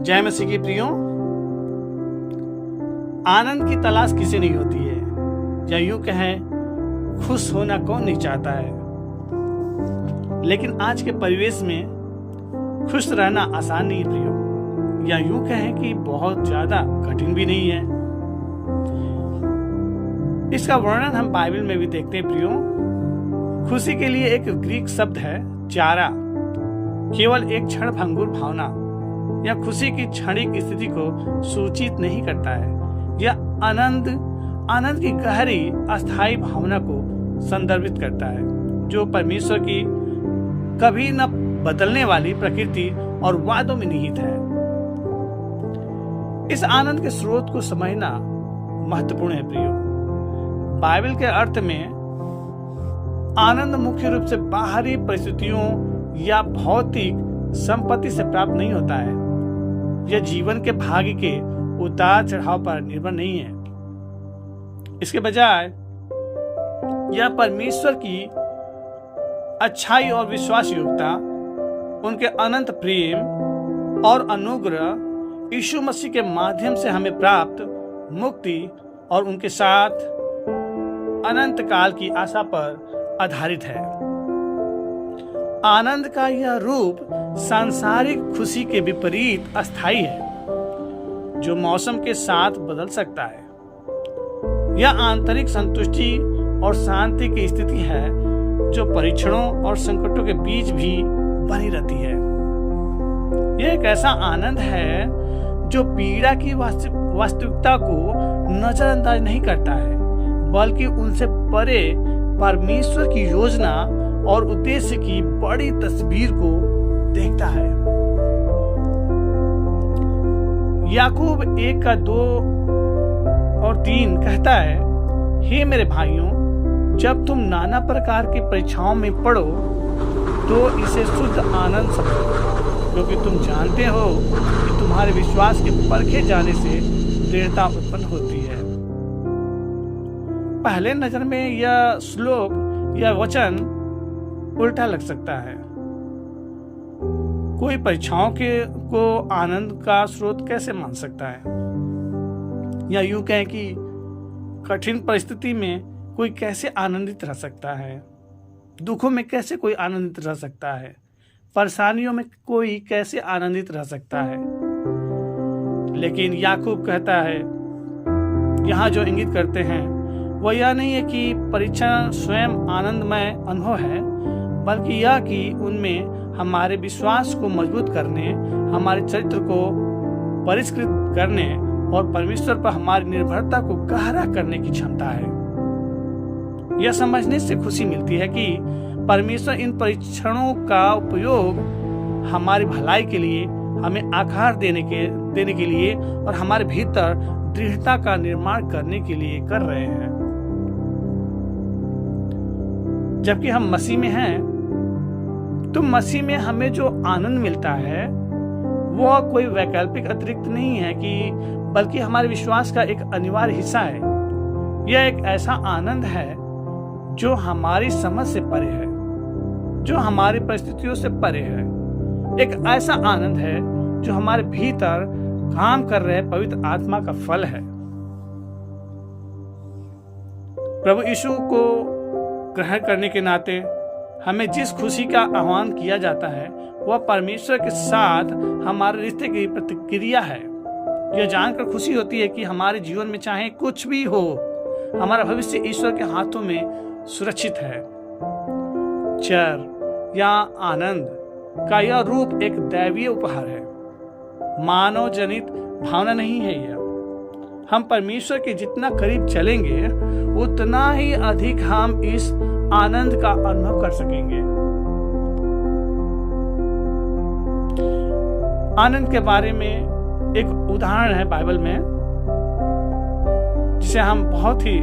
जय मसीह की प्रियो, आनंद की तलाश किसे नहीं होती है, या यूं कहें खुश होना कौन नहीं चाहता है। लेकिन आज के परिवेश में खुश रहना आसान नहीं प्रियो, या यूं कहें कि बहुत ज्यादा कठिन भी नहीं है। इसका वर्णन हम बाइबल में भी देखते हैं प्रियो। खुशी के लिए एक ग्रीक शब्द है चारा, केवल एक क्षण भंगुर भावना या खुशी की क्षणिक स्थिति को सूचित नहीं करता है। यह आनंद की गहरी अस्थायी भावना को संदर्भित करता है, जो परमेश्वर की कभी न बदलने वाली प्रकृति और वादों में निहित है। इस आनंद के स्रोत को समझना महत्वपूर्ण है प्रियो। बाइबल के अर्थ में आनंद मुख्य रूप से बाहरी परिस्थितियों या भौतिक संपत्ति से प्राप्त नहीं होता है। यह जीवन के भाग्य के उतार चढ़ाव पर निर्भर नहीं है। इसके बजाय यह परमेश्वर की अच्छाई और विश्वास योग्यता, उनके अनंत प्रेम और अनुग्रह यीशु मसीह के माध्यम से हमें प्राप्त मुक्ति और उनके साथ अनंत काल की आशा पर आधारित है। आनंद का यह रूप सांसारिक खुशी के विपरीत अस्थायी है, जो मौसम के साथ बदल सकता है। यह आंतरिक संतुष्टि और शांति की स्थिति है, जो परीक्षणों और संकटों के बीच भी बनी रहती है। यह एक ऐसा आनंद है जो पीड़ा की वास्तविकता को नजरअंदाज नहीं करता है, बल्कि उनसे परे परमेश्वर की योजना और उद्देश्य की बड़ी तस्वीर को देखता है। याकूब 1:2 और 3 कहता है, हे मेरे भाइयों, जब तुम नाना प्रकार की परीक्षाओं में पड़ो तो इसे शुद्ध आनंद समझो, क्योंकि तुम जानते हो कि तुम्हारे विश्वास के परखे जाने से दृढ़ता उत्पन्न होती है। पहले नजर में यह श्लोक या वचन उल्टा लग सकता है। कोई परीक्षाओं को आनंद का स्रोत कैसे मान सकता है, या यूं कहें कि कठिन परिस्थिति में कोई कैसे आनंदित रह सकता है, दुखों में कैसे कोई आनंदित रह सकता है, परेशानियों में कोई कैसे आनंदित रह सकता है। लेकिन याकूब कहता है, यहाँ जो इंगित करते हैं वह यह नहीं है कि परीक्षा स्वयं आनंदमय अनुभव है, बल्कि यह कि उनमें हमारे विश्वास को मजबूत करने, हमारे चरित्र को परिष्कृत करने और परमेश्वर पर हमारी निर्भरता को गहरा करने की क्षमता है। यह समझने से खुशी मिलती है कि परमेश्वर इन परीक्षणों का उपयोग हमारी भलाई के लिए, हमें आकार देने के लिए और हमारे भीतर दृढ़ता का निर्माण करने के लिए कर रहे हैं। जबकि हम मसीह में हैं, तो मसीह में हमें जो आनंद मिलता है वह कोई वैकल्पिक अतिरिक्त नहीं है कि बल्कि हमारे विश्वास का एक अनिवार्य हिस्सा है। यह एक ऐसा आनंद है जो हमारी समझ से परे है, जो हमारी परिस्थितियों से परे है। एक ऐसा आनंद है जो हमारे भीतर काम कर रहे पवित्र आत्मा का फल है। प्रभु यीशु को ग्रहण करने के नाते हमें जिस खुशी का आह्वान किया जाता है वह परमेश्वर के साथ हमारे रिश्ते की प्रतिक्रिया है। यह जानकर खुशी होती है कि हमारे जीवन में चाहे कुछ भी हो, हमारा भविष्य ईश्वर के हाथों में सुरक्षित है। चर या आनंद का यह रूप एक दैवीय उपहार है, मानव जनित भावना नहीं है। यह हम परमेश्वर के जितना करीब चलेंगे उतना ही अधिक हम इस आनंद का अनुभव कर सकेंगे। आनंद के बारे में एक उदाहरण है बाइबल में, जिसे हम बहुत ही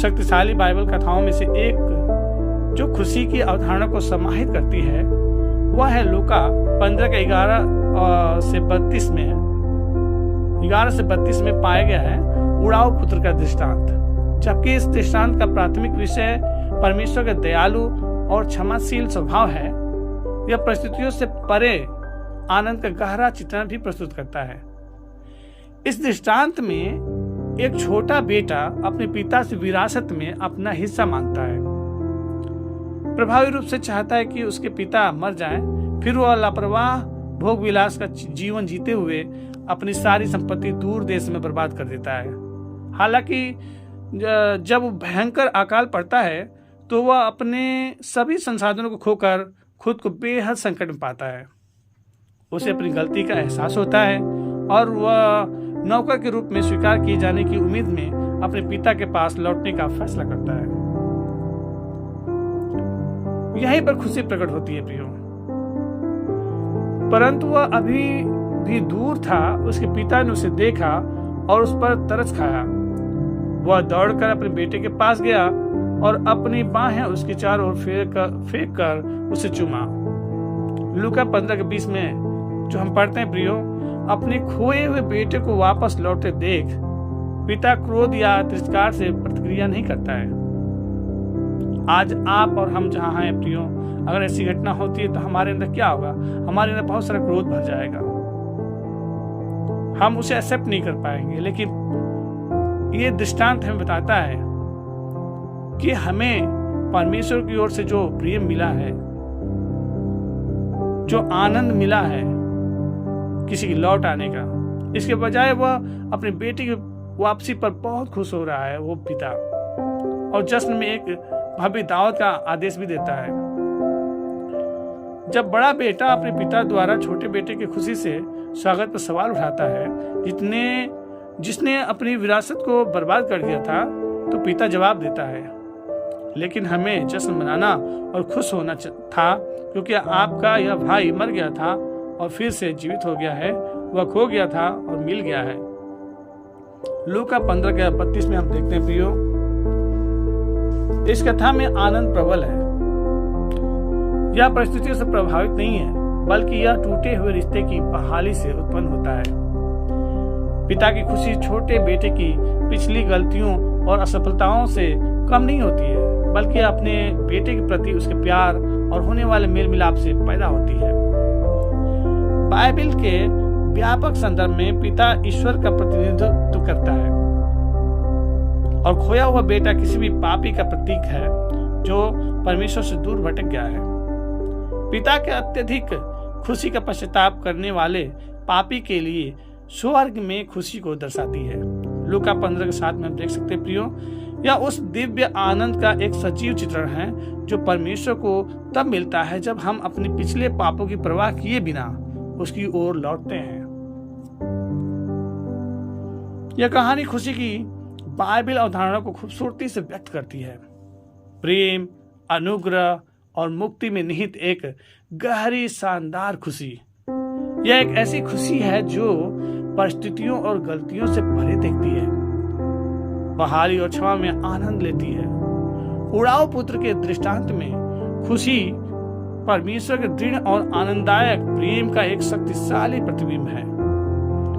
शक्तिशाली बाइबल कथाओं में से एक जो खुशी की अवधारणा को समाहित करती है वह है लूका 15:11 से 32 में 11 से 32 में पाया गया है उड़ाऊ पुत्र का दृष्टांत। जबकि इस दृष्टांत का प्राथमिक विषय परमेश्वर का दयालु और क्षमाशील स्वभाव है, यह परिस्थितियों से परे आनंद का गहरा चित्रण भी प्रस्तुत करता है। इस दृष्टांत में एक छोटा बेटा अपने पिता से विरासत में अपना हिस्सा मांगता है। प्रभावी रूप से चाहता है कि उसके पिता मर जाएं, फिर वह लापरवाह भोग विलास का जीवन जीते हुए अपनी सारी संपत्ति दूर देश में बर्बाद कर देता है। हालांकि जब भयंकर अकाल पड़ता है तो वह अपने सभी संसाधनों को खोकर खुद को बेहद संकट में पाता है। उसे अपनी गलती का एहसास होता है और वह नौकर के रूप में स्वीकार किए जाने की उम्मीद में अपने पिता के पास लौटने का फैसला करता है। यहीं पर खुशी प्रकट होती है प्रियो। परंतु वह अभी भी दूर था। उसके पिता ने उसे देखा और उस पर तरस खाया। वह दौड़कर अपने बेटे के पास गया और अपनी बाहें उसके चारों ओर फेंक कर उसे चूमा। लूका 15:20 में जो हम पढ़ते हैं प्रियो, अपने खोए हुए बेटे को वापस लौटते देख पिता क्रोध या तिरस्कार से प्रतिक्रिया नहीं करता है। आज आप और हम जहां हैं प्रियो, अगर ऐसी घटना होती है तो हमारे अंदर क्या होगा? हमारे अंदर बहुत सारा क्रोध भर जाएगा। हम उसे एक्सेप्ट नहीं कर पाएंगे। लेकिन ये दृष्टांत हमें बताता है कि हमें परमेश्वर की ओर से जो प्रेम मिला है, जो आनंद मिला है किसी की लौट आने का, इसके बजाय वह अपने बेटे की वापसी पर बहुत खुश हो रहा है वो पिता, और जश्न में एक भव्य दावत का आदेश भी देता है। जब बड़ा बेटा अपने पिता द्वारा छोटे बेटे की खुशी से स्वागत पर सवाल उठाता है जिसने अपनी विरासत को बर्बाद कर दिया था, तो पिता जवाब देता है, लेकिन हमें जश्न मनाना और खुश होना था, क्योंकि आपका यह भाई मर गया था और फिर से जीवित हो गया है, वह खो गया था और मिल गया है। लूका 15:32 में हम देखते हैं प्रियो, इस कथा में आनंद प्रबल है। यह परिस्थितियों से प्रभावित नहीं है, बल्कि यह टूटे हुए रिश्ते की बहाली से उत्पन्न होता है। पिता की खुशी छोटे बेटे की पिछली गलतियों और असफलताओं से कम नहीं होती है, बल्कि अपने बेटे के प्रति उसके प्यार और होने वाले मेल मिलाप से पैदा होती है। बाइबल के व्यापक संदर्भ में पिता ईश्वर का प्रतिनिधित्व करता है और खोया हुआ बेटा किसी भी पापी का प्रतीक है जो परमेश्वर से दूर भटक गया है। पिता के अत्यधिक खुशी का पश्चाताप करने वाले पापी के लिए स्वर्ग में खुशी को दर्शाती है। लूका 15:7 में हम देख सकते हैं प्रियो, यह उस दिव्य आनंद का एक सजीव चित्रण है जो परमेश्वर को तब मिलता है जब हम अपने पिछले पापों की परवाह किए बिना उसकी ओर लौटते हैं। यह कहानी खुशी की बाइबल अवधारणा को खूबसूरती से व्यक्त करती है। प्रेम, अनुग्रह और मुक्ति में निहित एक गहरी शानदार खुशी। यह एक ऐसी खुशी है जो परिस्थितियों और गलतियों से परे देखती है, बहाली और क्षमा में आनंद लेती है। उड़ाऊ पुत्र के दृष्टांत में खुशी परमेश्वर के दृढ़ और आनंददायक प्रेम का एक शक्तिशाली प्रतिबिंब है।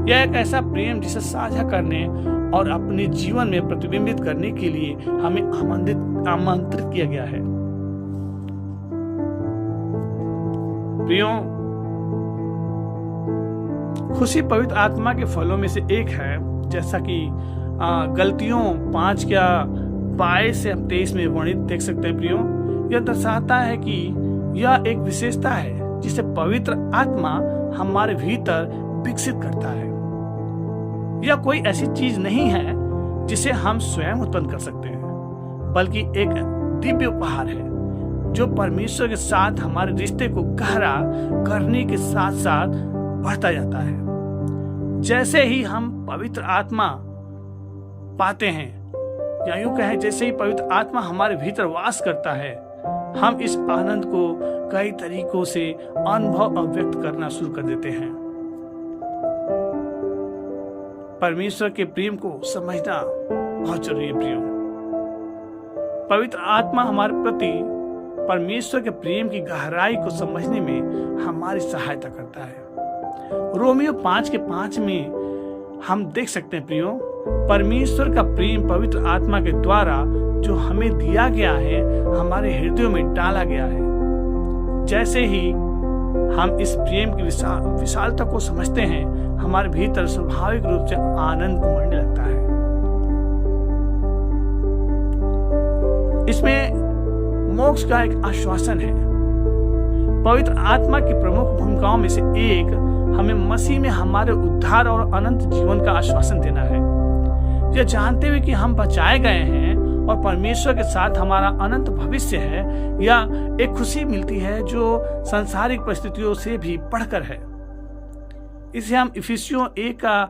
यह एक ऐसा प्रेम जिसे साझा करने और अपने जीवन में प्रतिबिंबित करने के लिए हमें आमंत्रित किया गया है। प्रियो, खुशी पवित्र आत्मा के फलों में से एक है, जैसा कि गलतियों 5:22 से हम 23 में वर्णित देख सकते हैं प्रियो। यह दर्शाता है कि यह एक विशेषता है जिसे पवित्र आत्मा हमारे भीतर विकसित करता है। यह कोई ऐसी चीज नहीं है जिसे हम स्वयं उत्पन्न कर सकते हैं, बल्कि एक दिव्य उपहार है जो परमेश्वर के साथ हमारे रिश्ते को गहरा करने के साथ साथ बढ़ता जाता है। जैसे ही हम पवित्र आत्मा पाते हैं, या यूं कहें जैसे ही पवित्र आत्मा हमारे भीतर वास करता है, हम इस आनंद को कई तरीकों से अनुभव और व्यक्त करना शुरू कर देते हैं। परमेश्वर के प्रेम को समझना बहुत जरूरी है प्रियो। पवित्र आत्मा हमारे प्रति परमेश्वर के प्रेम की गहराई को समझने में हमारी सहायता करता है। रोमियो 5:5 में हम देख सकते हैं प्रियो, परमेश्वर का प्रेम पवित्र आत्मा के द्वारा जो हमें दिया गया है हमारे हृदयों में डाला गया है। जैसे ही हम इस प्रेम की विशालता को समझते हैं, हमारे भीतर स्वाभाविक रूप से आनंद उमड़ने लगता है। इसमें मोक्ष का एक आश्वासन है। पवित्र आत्मा की प्रमुख भूमिकाओं में से एक हमें मसीह में हमारे उद्धार और अनंत जीवन का आश्वासन देना है। यह जानते हुए कि हम बचाए गए हैं और परमेश्वर के साथ हमारा अनंत भविष्य है, या एक खुशी मिलती है जो सांसारिक परिस्थितियों से भी बढ़कर है। इसे हम इफिसियों 1 का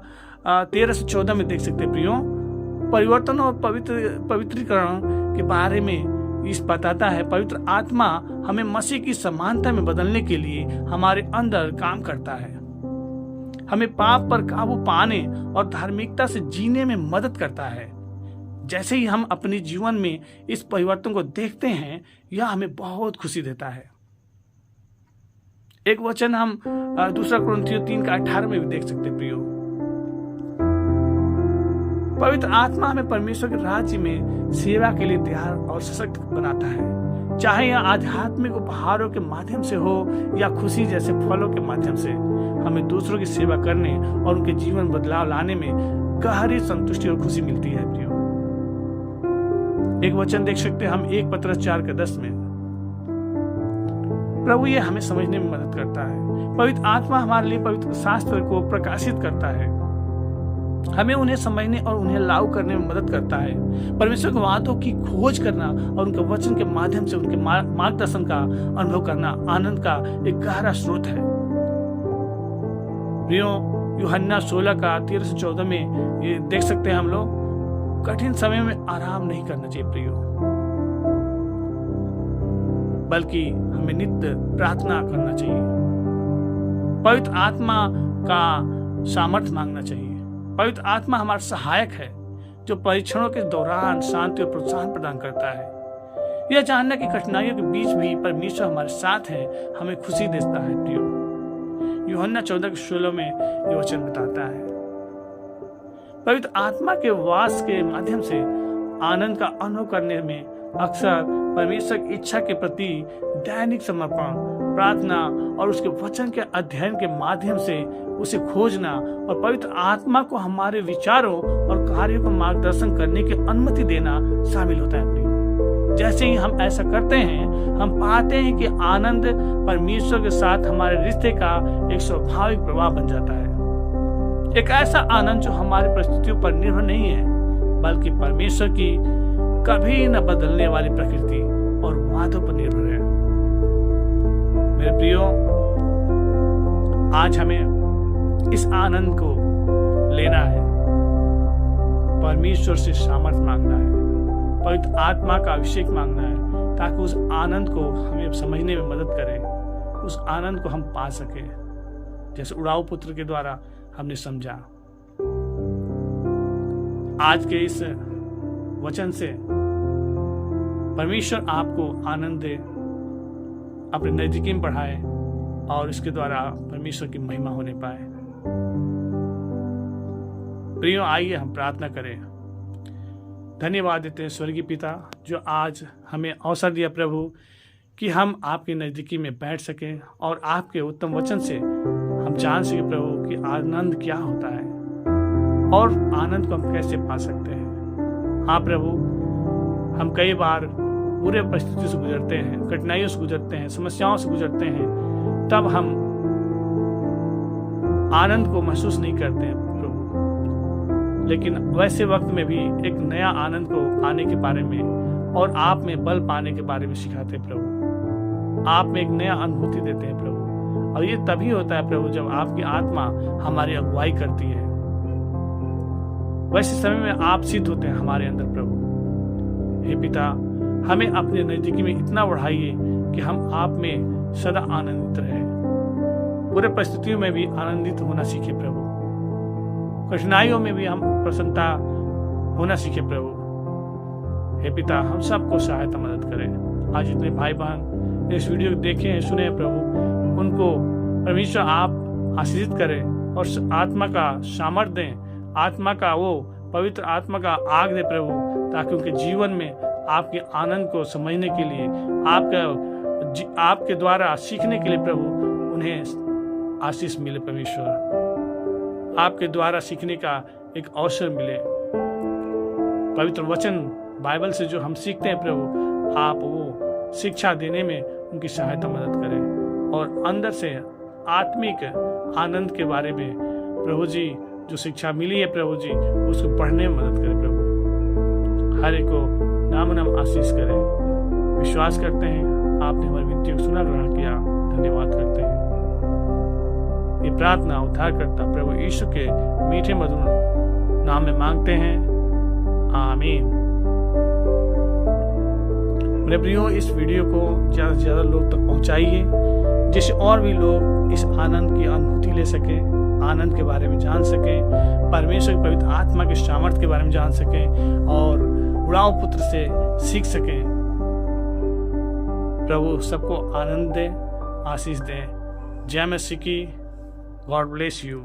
13 से 14 में देख सकते हैं। प्रियो, परिवर्तन और पवित्रीकरण के बारे में इस बताता है। पवित्र आत्मा हमें मसीह की समानता में बदलने के लिए हमारे अंदर काम करता है, हमें पाप पर काबू पाने और धार्मिकता से जीने में मदद करता है। जैसे ही हम अपने जीवन में इस परिवर्तन को देखते हैं, यह हमें बहुत खुशी देता है। एक वचन हम 2 कुरिन्थियों 3 का 18 में भी देख सकते हैं। प्रियो, पवित्र आत्मा हमें परमेश्वर के राज्य में सेवा के लिए तैयार और सशक्त बनाता है, चाहे यह आध्यात्मिक उपहारों के माध्यम से हो या खुशी जैसे फलों के माध्यम से। हमें दूसरों की सेवा करने और उनके जीवन बदलाव लाने में गहरी संतुष्टि और खुशी मिलती है। प्रियो, एक वचन देख सकते हैं हम 1 पत्रस 4 के 10 में। प्रभु ये हमें समझने में मदद करता है। पवित्र आत्मा हमारे लिए पवित्र शास्त्र को प्रकाशित करता है, हमें उन्हें समझने और उन्हें लागू करने में मदद करता है। परमेश्वर के वादों की खोज करना और उनके वचन के माध्यम से उनके मार्गदर्शन का अनुभव करना आनंद का एक गहरा स्रोत है। प्रियो, यूहन्ना 16 का 13 से 14 में ये देख सकते हैं हम लोग, कठिन समय में आराम नहीं करना चाहिए प्रियो, बल्कि हमें नित्य प्रार्थना करना चाहिए। पवित्र आत्मा का सामर्थ्य मांगना चाहिए। पवित्र आत्मा हमारा सहायक है, जो परीक्षणों के दौरान शांति और प्रोत्साहन प्रदान करता है। यह जानना कि कठिनाइयों के बीच भी परमेश्वर हमारे साथ है, हमें खुशी देता है। प्रियो, यूहन्ना 14 के 16 में यह वचन बताता है। पवित्र आत्मा के वास के माध्यम से आनंद का अनुभव करने में अक्सर परमेश्वर की इच्छा के प्रति दैनिक समर्पण, प्रार्थना और उसके वचन के अध्ययन के माध्यम से उसे खोजना और पवित्र आत्मा को हमारे विचारों और कार्यों को मार्गदर्शन करने की अनुमति देना शामिल होता है। जैसे ही हम ऐसा करते हैं, हम पाते हैं कि आनंद परमेश्वर के साथ हमारे रिश्ते का एक स्वाभाविक प्रभाव बन जाता है। एक ऐसा आनंद जो हमारी परिस्थितियों पर निर्भर नहीं है, बल्कि परमेश्वर की कभी न बदलने वाली प्रकृति और वादों पर निर्भर है। मेरे प्रियो, आज हमें इस आनंद को लेना है, परमेश्वर से सामर्थ्य मांगना है, पवित्र आत्मा का अभिषेक मांगना है, ताकि उस आनंद को हमें समझने में मदद करे, उस आनंद को हम पा सके, जैसे उड़ाऊ पुत्र के द्वारा हमने समझा। आज के इस वचन से परमेश्वर आपको आनंद दे, अपने नजदीकी में बढ़ाए और इसके द्वारा परमेश्वर की महिमा होने पाए। प्रियो, आइए हम प्रार्थना करें। धन्यवाद देते हैं स्वर्गीय पिता, जो आज हमें अवसर दिया प्रभु कि हम आपके नजदीकी में बैठ सकें और आपके उत्तम वचन से हम जान सके प्रभु कि आनंद क्या होता है और आनंद को हम कैसे पा सकते हैं। हाँ प्रभु, हम कई बार बुरे परिस्थिति से गुजरते हैं, कठिनाइयों से गुजरते हैं, समस्याओं से गुजरते हैं, तब हम आनंद को महसूस नहीं करते हैं प्रभु। लेकिन वैसे वक्त में भी एक नया आनंद को पाने के बारे में और आप में बल पाने के बारे में सिखाते हैं प्रभु। आप में एक नया अनुभूति देते हैं प्रभु, और ये तभी होता है प्रभु जब आपकी आत्मा हमारी अगुवाई करती है। वैसे समय में आप सिद्ध होते हैं हमारे अंदर प्रभु। हे पिता, हमें अपने नजदीकी में इतना बढ़ाइए कि हम आप में सदा आनंदित रहें, पूरे परिस्थितियों में भी आनंदित होना सीखे प्रभु, कठिनाइयों में भी हम प्रसन्नता होना सीखे प्रभु। हे पिता, हम सबको सहायता मदद करें। आज जितने भाई बहन इस वीडियो को देखे हैं, सुने हैं प्रभु, उनको परमेश्वर आप आशीषित करें और आत्मा का सामर्थ्य दें, आत्मा का वो पवित्र आत्मा का आग दे प्रभु, ताकि उनके जीवन में आपके आनंद को समझने के लिए, आपके द्वारा सीखने के लिए प्रभु उन्हें आशीष मिले परमेश्वर, आपके द्वारा सीखने का एक अवसर मिले। पवित्र वचन बाइबल से जो हम सीखते हैं प्रभु, आप वो शिक्षा देने में उनकी सहायता मदद करें और अंदर से आत्मिक आनंद के बारे में प्रभु जी जो शिक्षा मिली है प्रभु जी, उसको पढ़ने में मदद करें प्रभु। हर एक को नाम आशीष करें। विश्वास करते हैं आपने हमारी विनती को सुना, ग्रहण किया, धन्यवाद करते हैं। ये प्रार्थना उद्धारकर्ता प्रभु यीशु के मीठे मधुर नाम में मांगते हैं, आमीन। मेरे प्रियो, इस वीडियो को ज़्यादा से ज़्यादा लोग तक पहुंचाइए, जिससे और भी लोग इस आनंद की अनुभूति ले सके, आनंद के बारे में जान सकें, परमेश्वर की पवित्र आत्मा के सामर्थ्य के बारे में जान सकें और उड़ाव पुत्र से सीख सकें। प्रभु सबको आनंद दे, आशीष दे। जय मसीह की। God bless you.